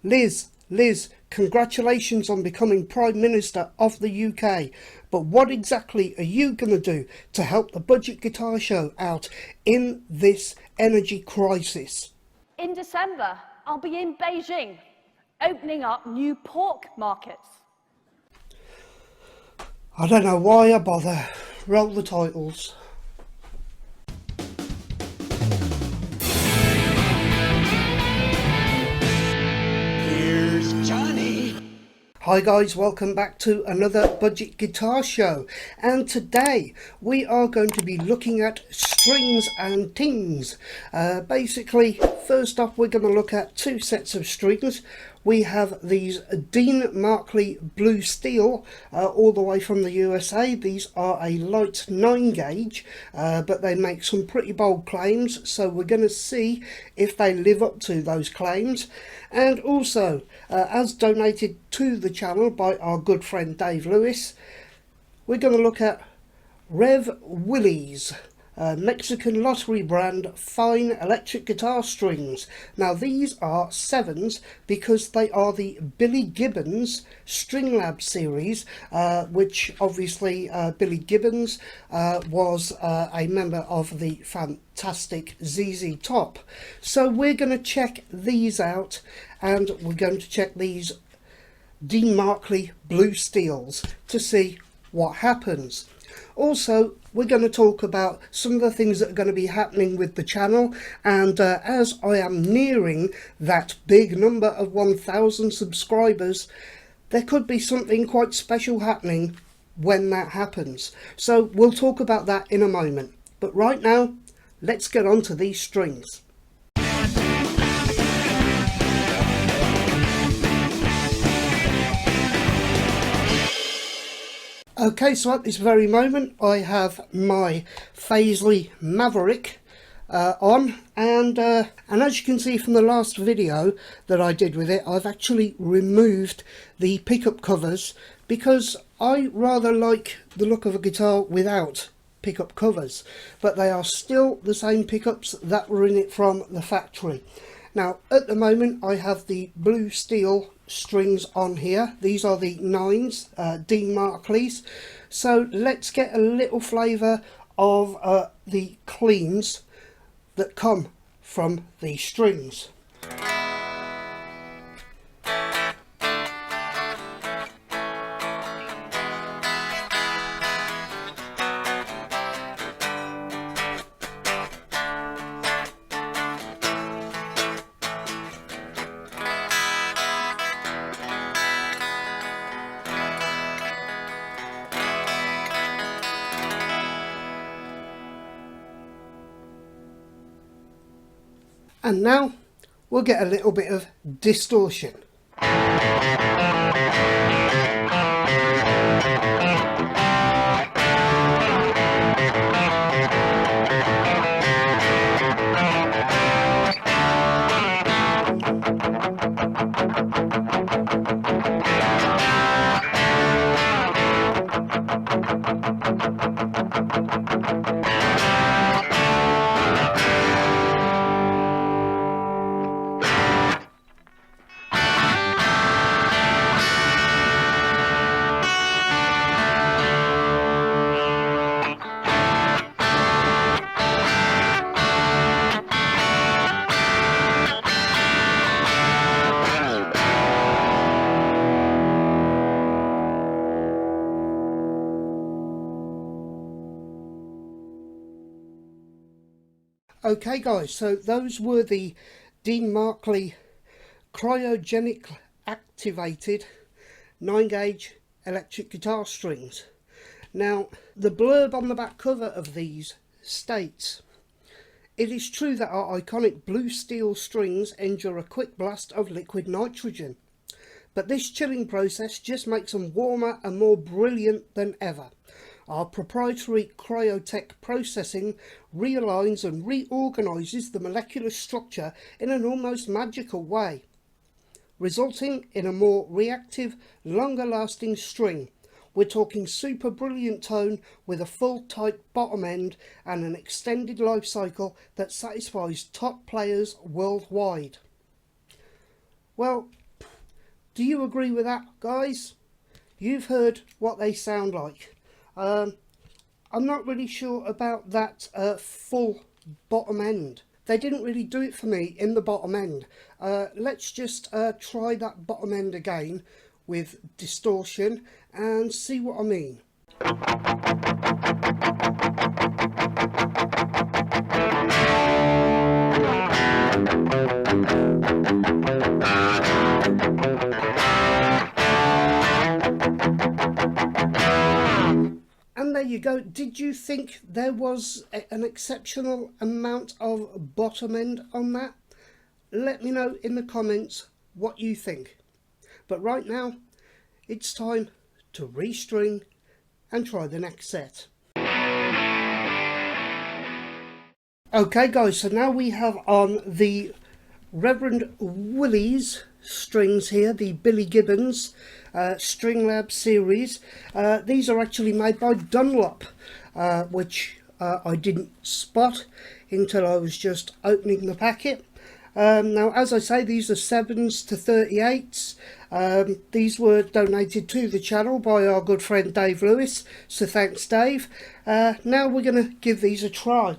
Liz, congratulations on becoming Prime Minister of the UK. But what exactly are you going to do to help the Budget Guitar Show out in this energy crisis? In December, I'll be in Beijing, opening up new pork markets. I don't know why I bother. Roll the titles. Here's Johnny. Hi guys, welcome back to another Budget Guitar Show, and today we are going to be looking at strings and tings. Basically, first off we're going to look at two sets of strings. We have these Dean Markley Blue Steel, all the way from the USA. These are a light 9 gauge, but they make some pretty bold claims, so we're going to see if they live up to those claims. And also, as donated to the channel by our good friend Dave Lewis, we're going to look at Rev Willie's Mexican lottery brand fine electric guitar strings. Now these are 7s because they are the Billy Gibbons String Lab series, which obviously Billy Gibbons was a member of the fantastic ZZ Top. So we're going to check these out, and we're going to check these Dean Markley Blue Steels to see what happens. Also, we're going to talk about some of the things that are going to be happening with the channel, and as I am nearing that big number of 1,000 subscribers, there could be something quite special happening when that happens. So we'll talk about that in a moment. But right now, let's get on to these strings. Okay, so at this very moment I have my Paisley Maverick on, and as you can see from the last video that I did with it, I've actually removed the pickup covers because I rather like the look of a guitar without pickup covers, but they are still the same pickups that were in it from the factory. Now at the moment I have the Blue Steel strings on here. These are the 9s, Dean Markley's. So let's get a little flavour of the cleans that come from these strings. And now we'll get a little bit of distortion. Okay guys, so those were the Dean Markley cryogenic activated 9 gauge electric guitar strings. Now the blurb on the back cover of these states, "It is true that our iconic blue steel strings endure a quick blast of liquid nitrogen, but this chilling process just makes them warmer and more brilliant than ever. Our proprietary cryotech processing realigns and reorganises the molecular structure in an almost magical way, resulting in a more reactive, longer lasting string. We're talking super brilliant tone with a full tight bottom end and an extended life cycle that satisfies top players worldwide." Well, Do you agree with that, guys? You've heard what they sound like. I'm not really sure about that full bottom end. They didn't really do it for me in the bottom end. Let's just try that bottom end again with distortion and see what I mean. And there you go. Did you think there was an exceptional amount of bottom end on that? Let me know in the comments what you think. But right now, it's time to restring and try the next set. Okay guys, so now we have on the Reverend Willie's strings here, the Billy Gibbons String Lab series. These are actually made by Dunlop, which I didn't spot until I was just opening the packet. Now, as I say, these are 7s to 38s. These were donated to the channel by our good friend Dave Lewis, so thanks Dave. Now we're going to give these a try.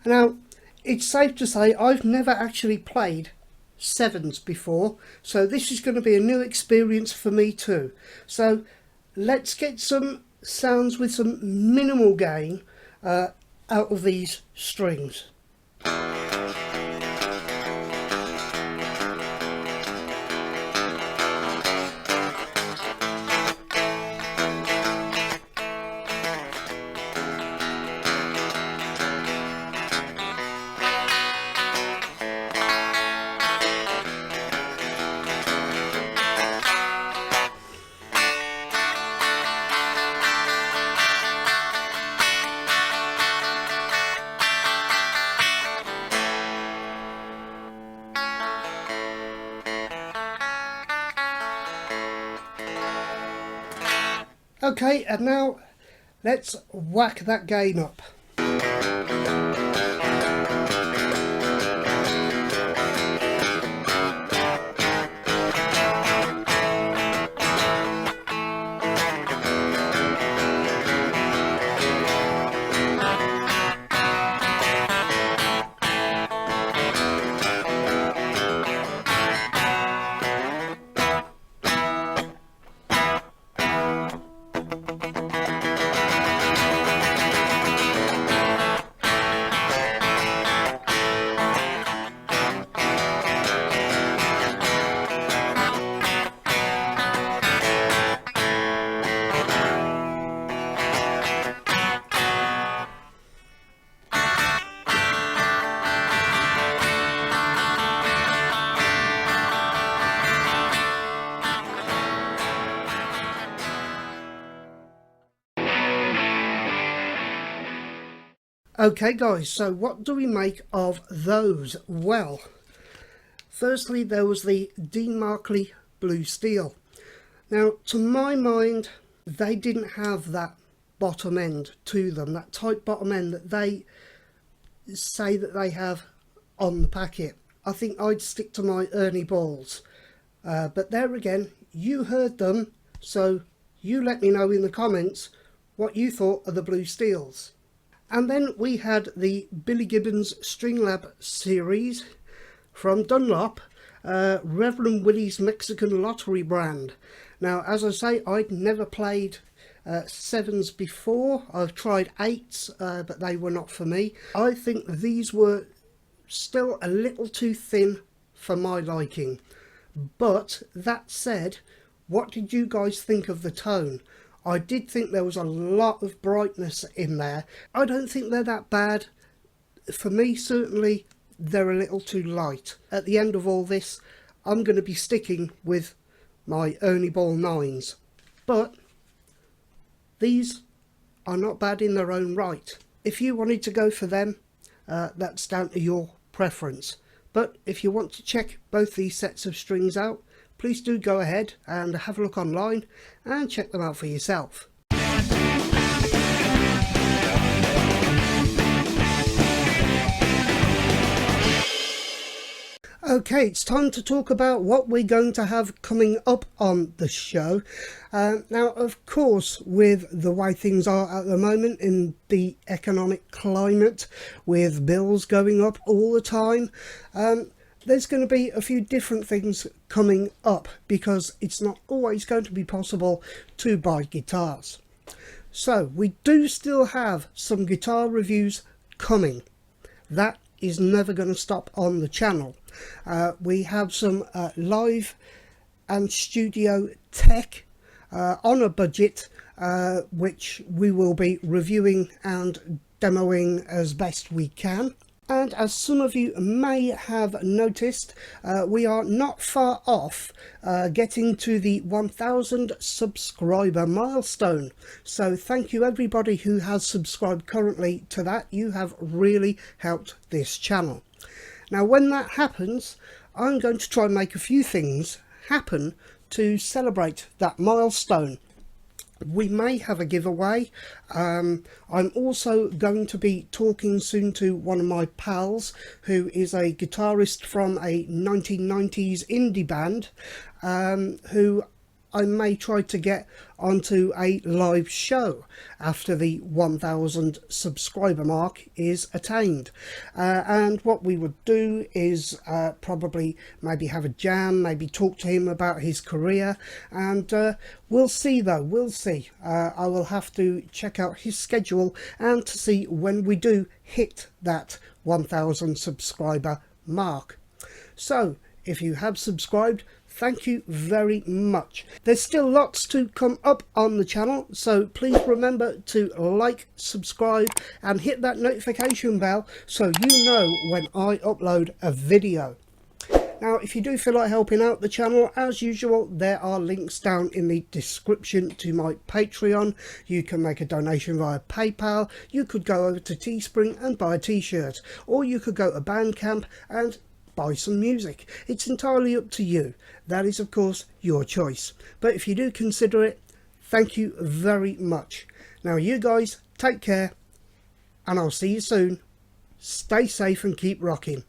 Now, it's safe to say I've never actually played 7s before, so this is going to be a new experience for me too. So let's get some sounds with some minimal gain out of these strings. Okay, and now let's whack that gain up. Okay guys, so what do we make of those? Well, firstly there was the Dean Markley Blue Steel. Now to my mind they didn't have that bottom end to them, that tight bottom end that they say that they have on the packet. I think I'd stick to my Ernie balls, but there again, you heard them, so you let me know in the comments what you thought of the Blue Steels. And then we had the Billy Gibbons String Lab series from Dunlop, Reverend Willie's Mexican Lottery brand. Now, as I say, I'd never played 7s before. I've tried 8s, but they were not for me. I think these were still a little too thin for my liking. But that said, what did you guys think of the tone? I did think there was a lot of brightness in there. I don't think they're that bad. For me, certainly, they're a little too light. At the end of all this, I'm going to be sticking with my Ernie Ball 9s. But these are not bad in their own right. If you wanted to go for them, that's down to your preference. But if you want to check both these sets of strings out, please do go ahead and have a look online and check them out for yourself. Okay, it's time to talk about what we're going to have coming up on the show. Now, of course, with the way things are at the moment in the economic climate, with bills going up all the time, there's going to be a few different things coming up because it's not always going to be possible to buy guitars. So, we do still have some guitar reviews coming. That is never going to stop on the channel. We have some live and studio tech on a budget, which we will be reviewing and demoing as best we can. And as some of you may have noticed, we are not far off getting to the 1,000 subscriber milestone. So thank you everybody who has subscribed currently to that. You have really helped this channel. Now when that happens, I'm going to try and make a few things happen to celebrate that milestone. We may have a giveaway. I'm also going to be talking soon to one of my pals who is a guitarist from a 1990s indie band, who I may try to get onto a live show after the 1,000 subscriber mark is attained. And what we would do is probably maybe have a jam, maybe talk to him about his career, and we'll see though, we'll see. I will have to check out his schedule and to see when we do hit that 1,000 subscriber mark. So if you have subscribed, thank you very much. There's still lots to come up on the channel, so please remember to like, subscribe and hit that notification bell so you know when I upload a video. Now, if you do feel like helping out the channel, as usual, there are links down in the description to my Patreon. You can make a donation via PayPal, you could go over to Teespring and buy a t-shirt, or you could go to Bandcamp and buy some music. It's entirely up to you. That is, of course, your choice. But if you do consider it, thank you very much. Now, you guys, take care, and I'll see you soon. Stay safe and keep rocking.